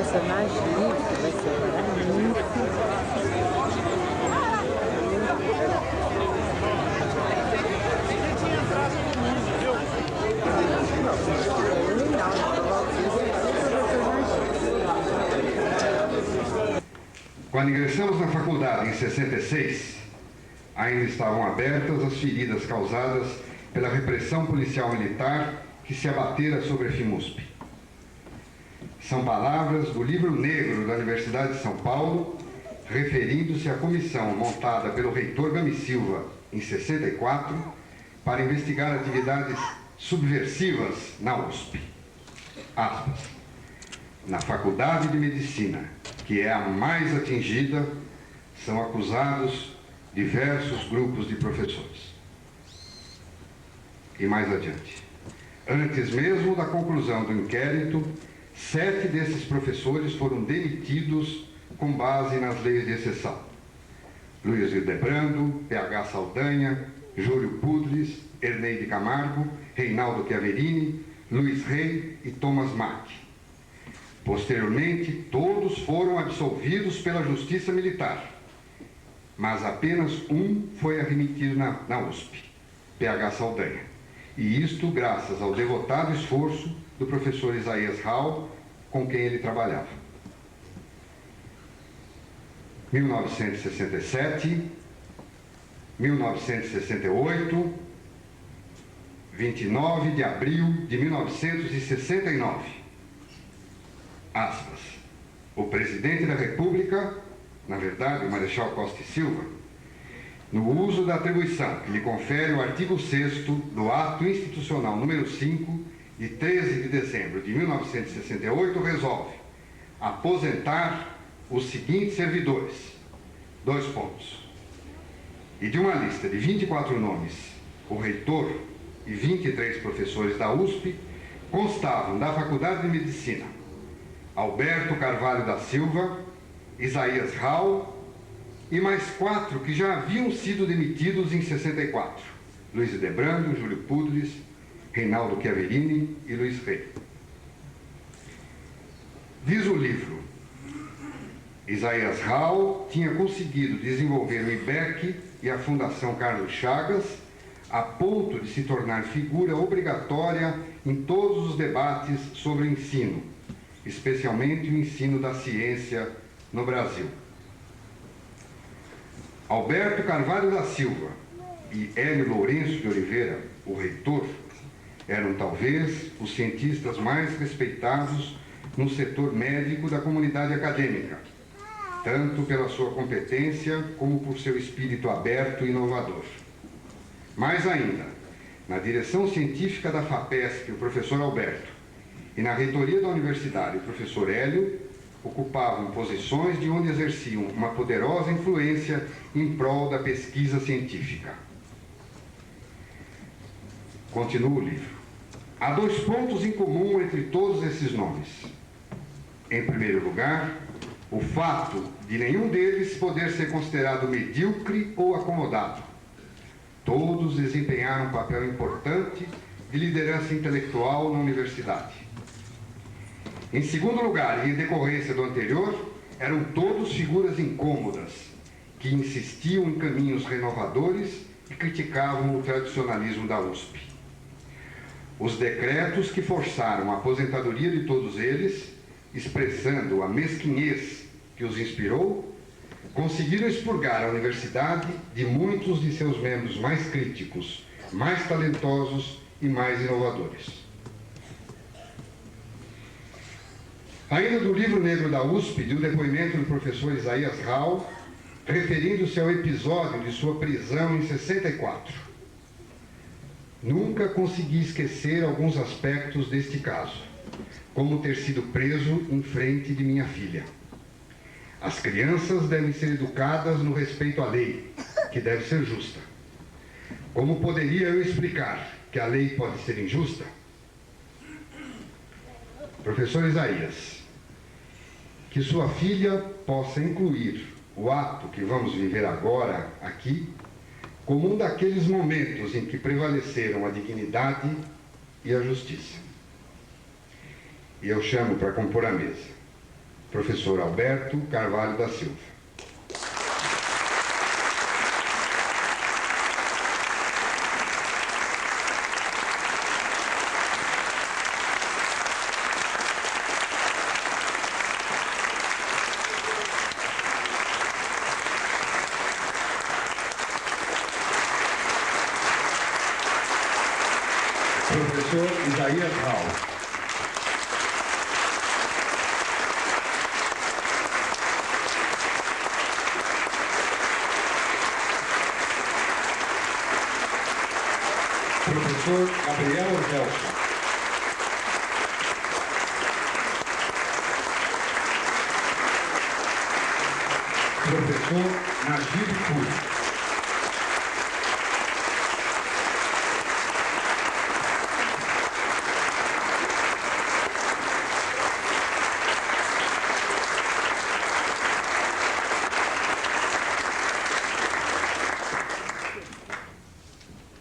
personagem livre vai ser para mim. Quando ingressamos na faculdade em 66, ainda estavam abertas as feridas causadas pela repressão policial militar que se abatera sobre a FIMUSP. São palavras do Livro Negro da Universidade de São Paulo, referindo-se à comissão montada pelo reitor Gami Silva em 64 para investigar atividades subversivas na USP. Aspas. Na Faculdade de Medicina, que é a mais atingida, são acusados diversos grupos de professores. E mais adiante. Antes mesmo da conclusão do inquérito, 7 desses professores foram demitidos com base nas leis de exceção. Luiz Hildebrando, P.H. Saldanha, Júlio Pudlis, Erneide Camargo, Reinaldo Chiaverini, Luiz Rey e Thomas Mack. Posteriormente, todos foram absolvidos pela Justiça Militar, mas apenas um foi admitido na USP, P.H. Saldanha, e isto graças ao devotado esforço do professor Isaías Hall, com quem ele trabalhava. 1967, 1968, 29 de abril de 1969. Aspas. O presidente da República, na verdade, o Marechal Costa e Silva, no uso da atribuição que lhe confere o artigo 6º do Ato Institucional número 5, de 13 de dezembro de 1968, resolve aposentar os seguintes servidores. 2 pontos. E de uma lista de 24 nomes, o reitor e 23 professores da USP constavam da Faculdade de Medicina Alberto Carvalho da Silva, Isaías Hall e mais 4 que já haviam sido demitidos em 64. Luiz Hildebrando, Júlio Pudlis, Reinaldo Chiaverini e Luiz Rey. Diz o livro, Isaías Hall tinha conseguido desenvolver o IBEC e a Fundação Carlos Chagas a ponto de se tornar figura obrigatória em todos os debates sobre o ensino, especialmente o ensino da ciência no Brasil. Alberto Carvalho da Silva e Hélio Lourenço de Oliveira, o reitor, eram talvez os cientistas mais respeitados no setor médico da comunidade acadêmica, tanto pela sua competência como por seu espírito aberto e inovador. Mais ainda, na direção científica da FAPESP, o professor Alberto, e na reitoria da universidade, o professor Hélio, ocupavam posições de onde exerciam uma poderosa influência em prol da pesquisa científica. Continua o livro. Há 2 pontos em comum entre todos esses nomes. Em primeiro lugar, o fato de nenhum deles poder ser considerado medíocre ou acomodado. Todos desempenharam um papel importante de liderança intelectual na universidade. Em segundo lugar, e em decorrência do anterior, eram todos figuras incômodas, que insistiam em caminhos renovadores e criticavam o tradicionalismo da USP. Os decretos que forçaram a aposentadoria de todos eles, expressando a mesquinhez que os inspirou, conseguiram expurgar a universidade de muitos de seus membros mais críticos, mais talentosos e mais inovadores. Ainda do Livro Negro da USP, de um depoimento do professor Isaías Hall, referindo-se ao episódio de sua prisão em 64. Nunca consegui esquecer alguns aspectos deste caso, como ter sido preso em frente de minha filha. As crianças devem ser educadas no respeito à lei, que deve ser justa. Como poderia eu explicar que a lei pode ser injusta? Professor Isaías, que sua filha possa incluir o ato que vamos viver agora aqui como um daqueles momentos em que prevaleceram a dignidade e a justiça. E eu chamo para compor a mesa professor Alberto Carvalho da Silva. Professor Isaías Rau. Professor Gabriel Orgelson. Professor Najib Cury.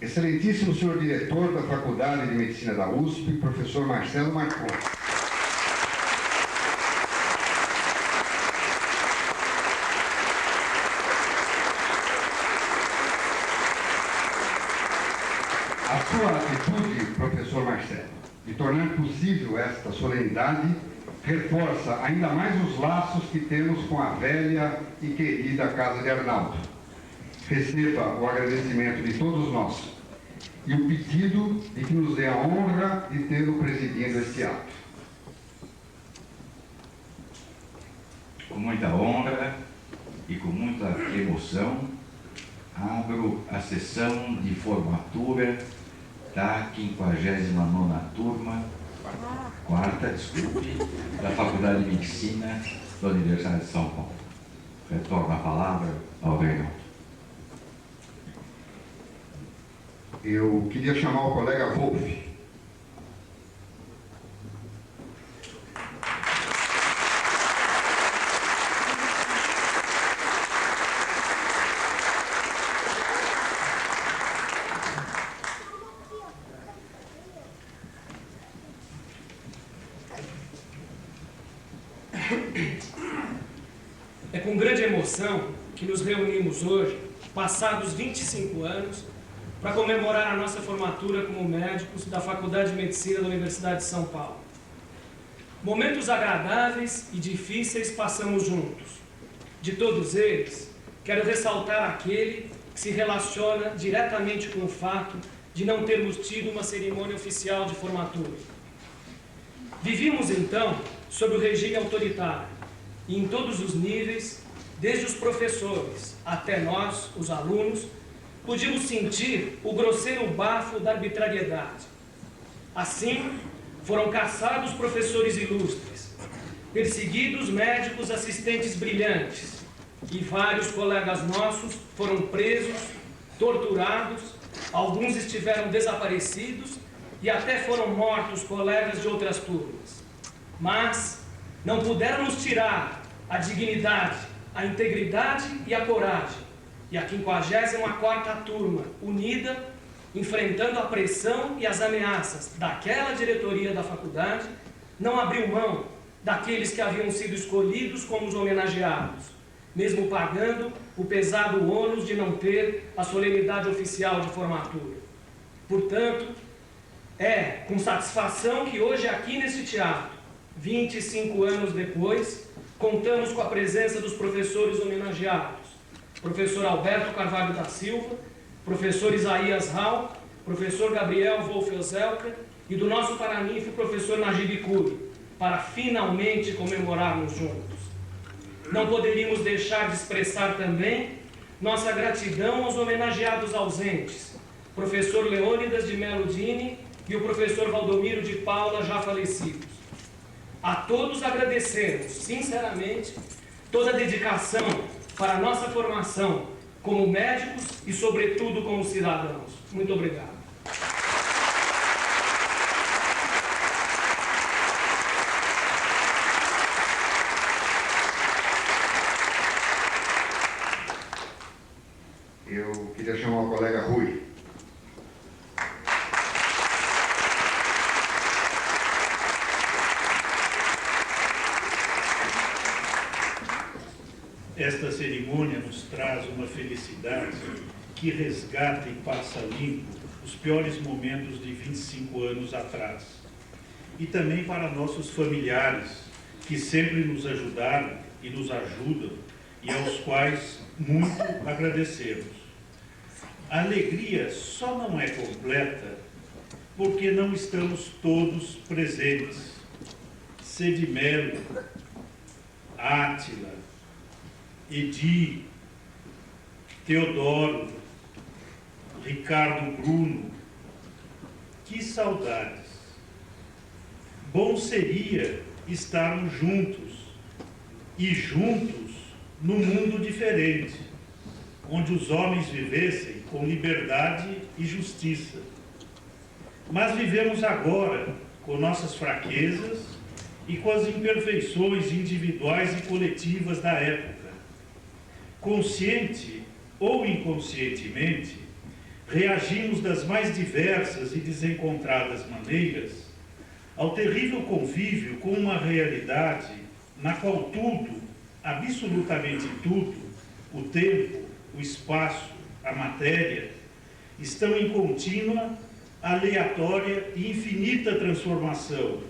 Excelentíssimo senhor diretor da Faculdade de Medicina da USP, professor Marcelo Marcon. A sua atitude, professor Marcelo, de tornar possível esta solenidade, reforça ainda mais os laços que temos com a velha e querida Casa de Arnaldo. Receba o agradecimento de todos nós e o pedido de que nos dê a honra de tê-lo presidindo este ato. Com muita honra e com muita emoção, abro a sessão de formatura da 59ª turma, quarta, da Faculdade de Medicina da Universidade de São Paulo. Retorno a palavra ao Reinaldo. Eu queria chamar o colega Wolf. É com grande emoção que nos reunimos hoje, passados 25 anos, para comemorar a nossa formatura como médicos da Faculdade de Medicina da Universidade de São Paulo. Momentos agradáveis e difíceis passamos juntos. De todos eles, quero ressaltar aquele que se relaciona diretamente com o fato de não termos tido uma cerimônia oficial de formatura. Vivíamos, então, sob o regime autoritário, e em todos os níveis, desde os professores até nós, os alunos, podíamos sentir o grosseiro bafo da arbitrariedade. Assim, foram caçados professores ilustres, perseguidos médicos assistentes brilhantes, e vários colegas nossos foram presos, torturados, alguns estiveram desaparecidos e até foram mortos colegas de outras turmas. Mas não puderam nos tirar a dignidade, a integridade e a coragem. E a 54ª turma, unida, enfrentando a pressão e as ameaças daquela diretoria da faculdade, não abriu mão daqueles que haviam sido escolhidos como os homenageados, mesmo pagando o pesado ônus de não ter a solenidade oficial de formatura. Portanto, é com satisfação que hoje aqui neste teatro, 25 anos depois, contamos com a presença dos professores homenageados, professor Alberto Carvalho da Silva, professor Isaías Rau, professor Gabriel Wolf-Zelker e do nosso paraninfo professor Najib Cury, para finalmente comemorarmos juntos. Não poderíamos deixar de expressar também nossa gratidão aos homenageados ausentes, professor Leônidas de Melo Dini e o professor Valdomiro de Paula, já falecidos. A todos agradecemos, sinceramente, toda a dedicação para a nossa formação como médicos e, sobretudo, como cidadãos. Muito obrigado. Eu queria chamar o colega Rui. esta cerimônia nos traz uma felicidade que resgata e passa limpo os piores momentos de 25 anos atrás. E também para nossos familiares, que sempre nos ajudaram e nos ajudam, e aos quais muito agradecemos. A alegria só não é completa porque não estamos todos presentes. Cedimelo, Átila, Edi, Teodoro, Ricardo Bruno, que saudades! Bom seria estarmos juntos, e juntos num mundo diferente, onde os homens vivessem com liberdade e justiça. Mas vivemos agora com nossas fraquezas e com as imperfeições individuais e coletivas da época. Consciente ou inconscientemente, reagimos das mais diversas e desencontradas maneiras ao terrível convívio com uma realidade na qual tudo, absolutamente tudo, o tempo, o espaço, a matéria, estão em contínua, aleatória e infinita transformação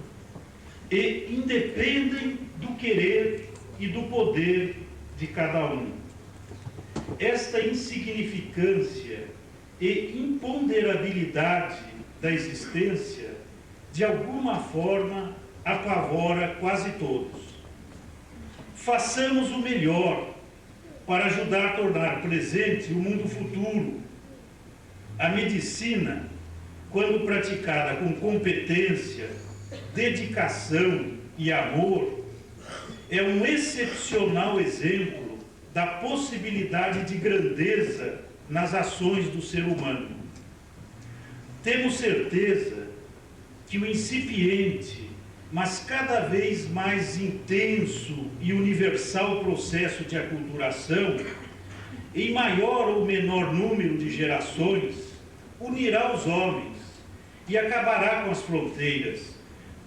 e independem do querer e do poder de cada um. Esta insignificância e imponderabilidade da existência, de alguma forma, apavora quase todos. Façamos o melhor para ajudar a tornar presente o mundo futuro. A medicina, quando praticada com competência, dedicação e amor, é um excepcional exemplo da possibilidade de grandeza nas ações do ser humano. Temos certeza que o incipiente, mas cada vez mais intenso e universal processo de aculturação, em maior ou menor número de gerações, unirá os homens e acabará com as fronteiras,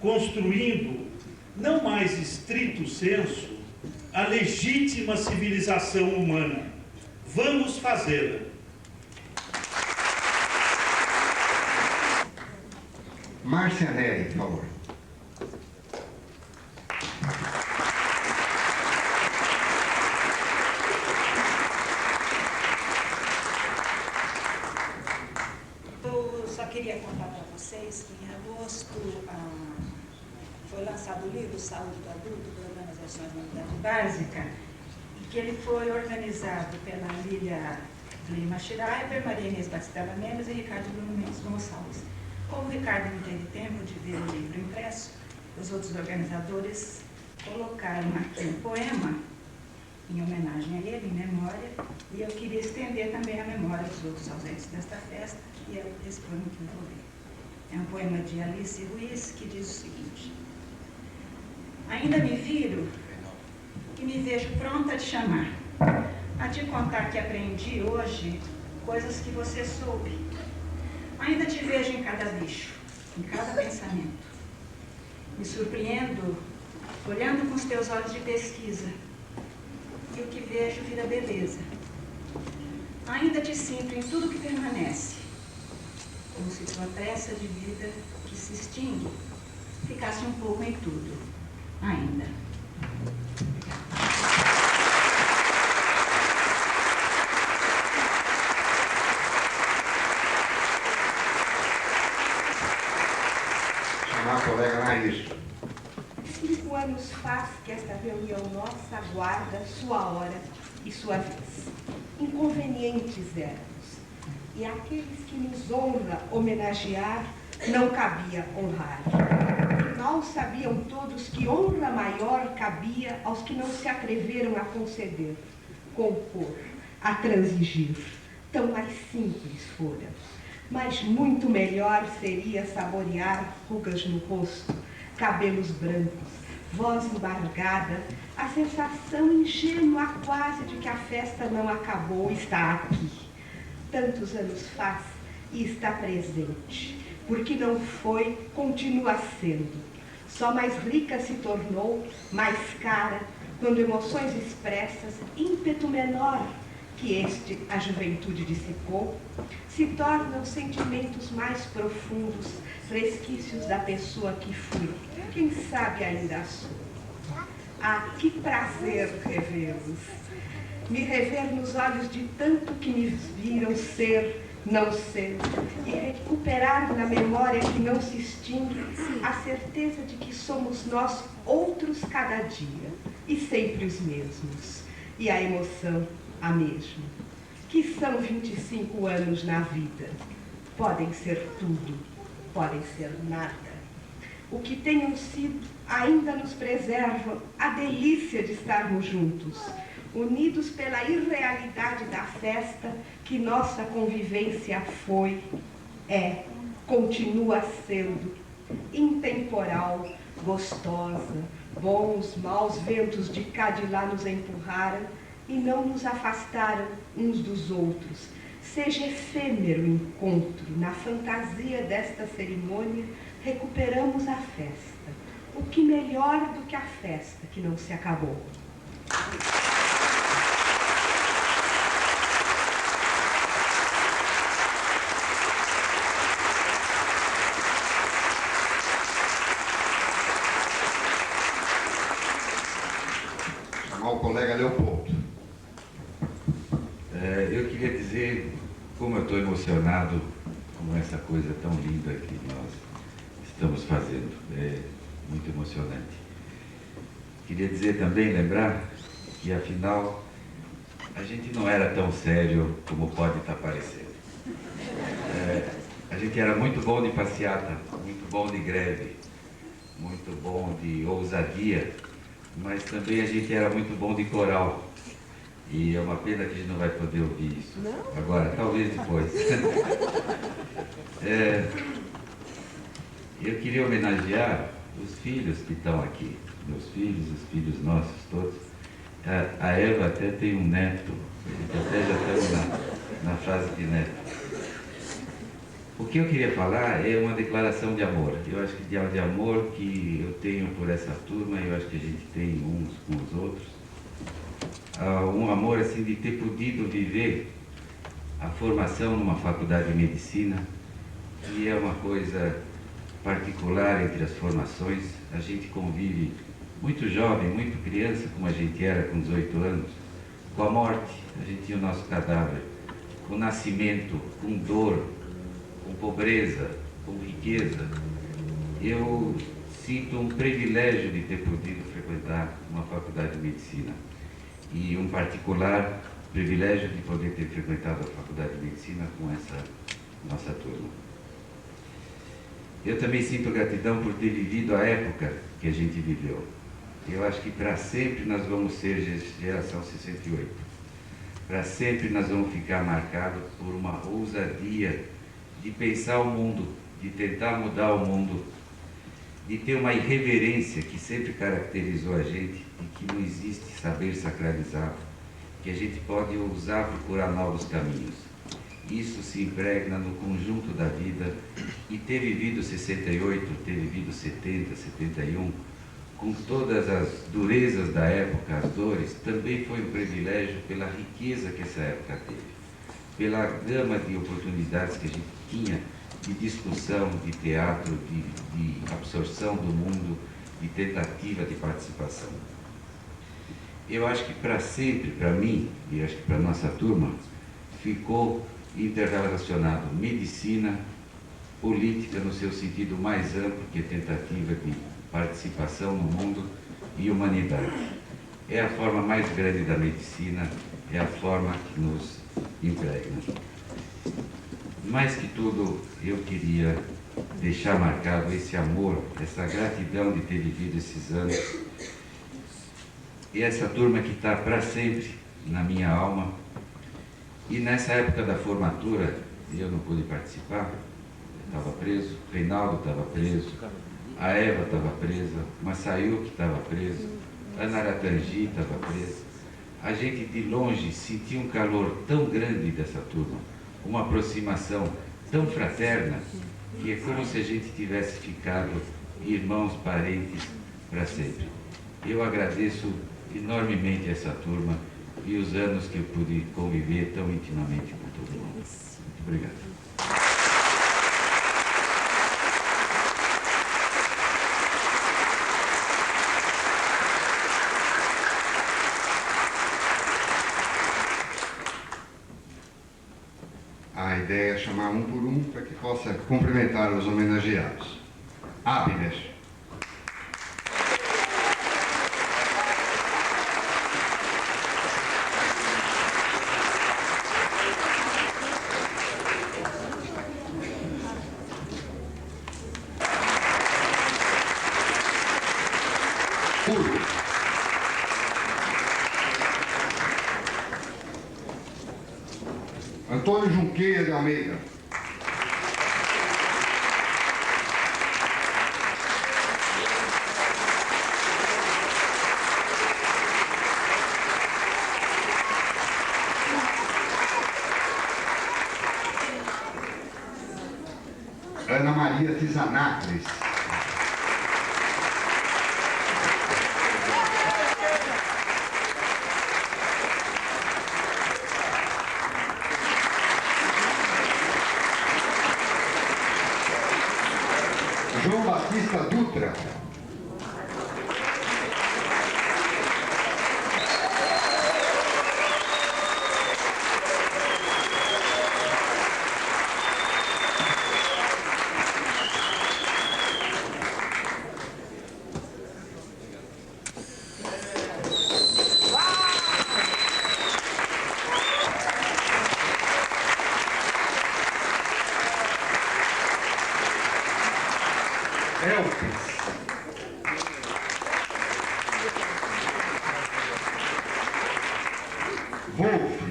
construindo, não mais estrito senso, a legítima civilização humana. Vamos fazê-la. Márcia Neri, por favor. Eu só queria contar para vocês que em agosto foi lançado o livro Saúde do Adulto, da Organização da Unidade Básica, e que ele foi organizado pela Lília Lima Schreiber, Maria Inês Bastela Mendes e Ricardo Bruno Mendes Gonçalves. Como o Ricardo não teve tempo de ver o livro impresso, os outros organizadores colocaram aqui um poema em homenagem a ele, em memória, e eu queria estender também a memória dos outros ausentes desta festa, e é esse poema que eu vou ler. É um poema de Alice Ruiz, que diz o seguinte: ainda me viro e me vejo pronta a te chamar, a te contar que aprendi hoje coisas que você soube. Ainda te vejo em cada bicho, em cada pensamento. Me surpreendo, olhando com os teus olhos de pesquisa. E o que vejo vira beleza. Ainda te sinto em tudo que permanece, como se tua peça de vida que se extingue ficasse um pouco em tudo, ainda. Chamar a colega Laís. 5 anos faz que esta reunião nossa aguarda sua hora e sua vez. Inconvenientes éramos, e aqueles que nos honra homenagear, não cabia honrar. Mal sabiam todos que honra maior cabia aos que não se atreveram a conceder, compor, a transigir. Tão mais simples fora, mas muito melhor seria saborear rugas no rosto, cabelos brancos, voz embargada, a sensação ingênua quase de que a festa não acabou, está aqui. Tantos anos faz e está presente, porque não foi, continua sendo. Só mais rica se tornou, mais cara, quando emoções expressas, ímpeto menor que este a juventude dissipou, se tornam sentimentos mais profundos, resquícios da pessoa que fui, quem sabe ainda sou. Ah, que prazer revê-los! Me rever nos olhos de tanto que me viram ser, não ser, e recuperar na memória que não se extingue a certeza de que somos nós outros cada dia, e sempre os mesmos, e a emoção a mesma. Que são 25 anos na vida? Podem ser tudo, podem ser nada. O que tenham sido ainda nos preserva a delícia de estarmos juntos, unidos pela irrealidade da festa que nossa convivência foi, é, continua sendo, intemporal, gostosa. Bons, maus ventos de cá de lá nos empurraram e não nos afastaram uns dos outros. Seja efêmero o encontro, na fantasia desta cerimônia, recuperamos a festa. O que melhor do que a festa que não se acabou? Chamar o colega Leopoldo. Eu queria dizer como eu estou emocionado com essa coisa tão linda que nós estamos fazendo. É muito emocionante. Queria dizer também, lembrar, que afinal a gente não era tão sério como pode estar parecendo. A gente era muito bom de passeata, muito bom de greve, muito bom de ousadia, mas também a gente era muito bom de coral. E é uma pena que a gente não vai poder ouvir isso agora, talvez depois. Eu queria homenagear os filhos que estão aqui, meus filhos, os filhos nossos todos. A Eva até tem um neto, até já estamos na fase de neto. O que eu queria falar é uma declaração de amor. Eu acho que de amor que eu tenho por essa turma, eu acho que a gente tem uns com os outros. Um amor assim de ter podido viver a formação numa faculdade de medicina, que é uma coisa particular entre as formações. A gente convive muito jovem, muito criança, como a gente era com 18 anos, com a morte. A gente tinha o nosso cadáver, com o nascimento, com dor, com pobreza, com riqueza. Eu sinto um privilégio de ter podido frequentar uma faculdade de medicina. E um particular privilégio de poder ter frequentado a Faculdade de Medicina com essa nossa turma. Eu também sinto gratidão por ter vivido a época que a gente viveu. Eu acho que para sempre nós vamos ser geração 68. Para sempre nós vamos ficar marcados por uma ousadia de pensar o mundo, de tentar mudar o mundo, de ter uma irreverência que sempre caracterizou a gente e que não existe saber sacralizado, que a gente pode ousar procurar novos caminhos. Isso se impregna no conjunto da vida, e ter vivido 68, ter vivido 70, 71, com todas as durezas da época, as dores, também foi um privilégio pela riqueza que essa época teve, pela gama de oportunidades que a gente tinha de discussão, de teatro, de absorção do mundo, de tentativa de participação. Eu acho que para sempre, para mim, e acho que para a nossa turma, ficou interrelacionado medicina, política no seu sentido mais amplo, que é tentativa de participação no mundo, e humanidade. É a forma mais grande da medicina, é a forma que nos impregna. Mais que tudo, eu queria deixar marcado esse amor, essa gratidão de ter vivido esses anos, e essa turma que está para sempre na minha alma. E nessa época da formatura, eu não pude participar, estava preso, Reinaldo estava preso, a Eva estava presa, Massayuki estava preso, Ana Aratangi estava presa. A gente de longe sentia um calor tão grande dessa turma, uma aproximação tão fraterna, que é como se a gente tivesse ficado irmãos, parentes para sempre. Eu agradeço enormemente essa turma e os anos que eu pude conviver tão intimamente com todo mundo. Muito obrigado. A ideia é chamar um por um para que possa cumprimentar os homenageados. Abner. Curto. Antônio Junqueira de Almeida. Ana Maria Tizanacres. João Batista Dutra. Elpes. Wolf.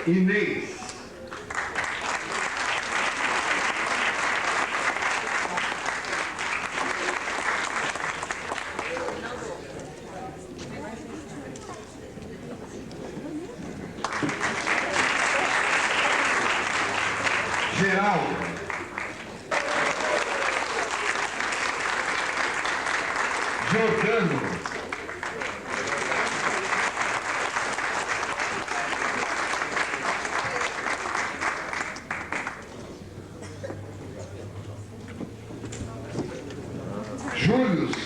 Inês. Geraldo. Jordano. Július.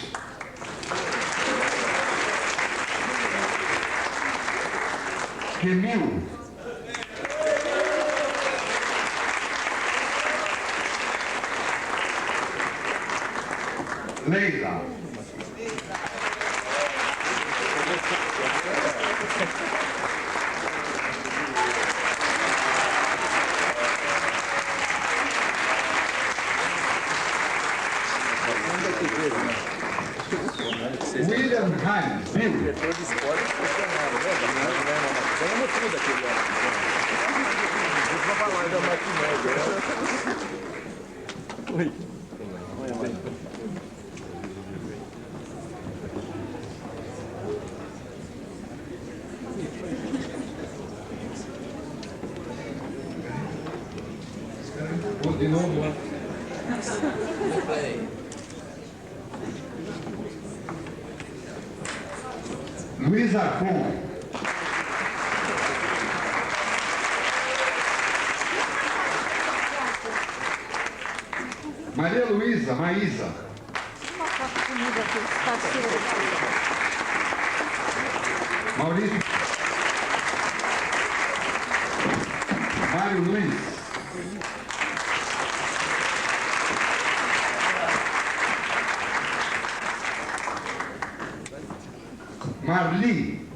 Quemil. Leila. William Hines, Bill. Diretor de esporte funcionário, né? Tem motivo daquele ano. Vou falar da maquinária. Oi. De novo lá. Luiz Arcon. Maria Luísa, Maísa. Maurício. Mário Luiz. Marli.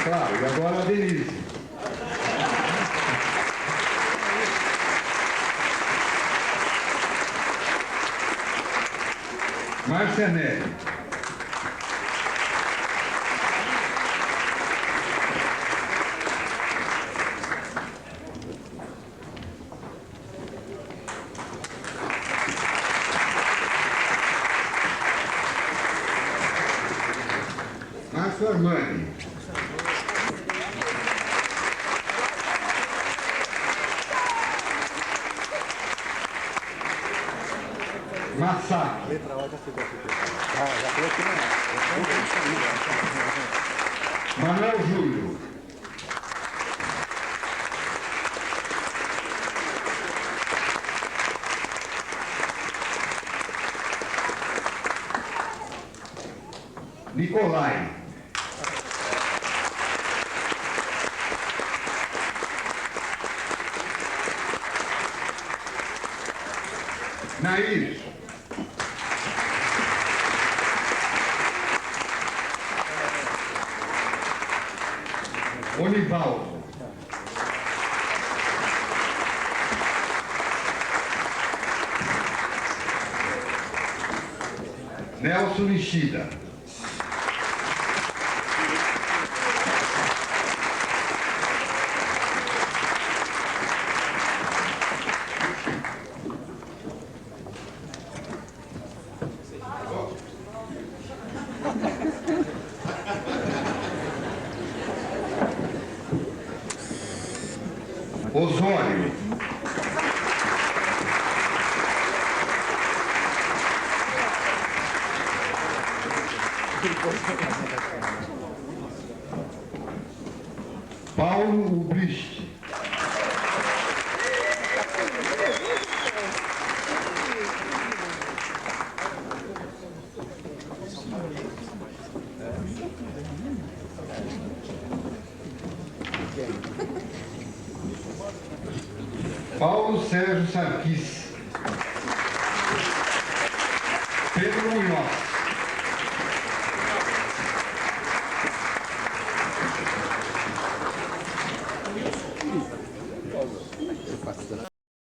Claro, e agora a Denise. Márcia Nery. Márcio Armani. Massacre. Letra O já ficou aqui. Ah, já foi aqui na Manuel Júlio. Nicolai. Nair. Onivaldo. Nelson Nishida. Osório. Paulo Ubriste. Paulo Sérgio Sarquis. Pedro Munhoz.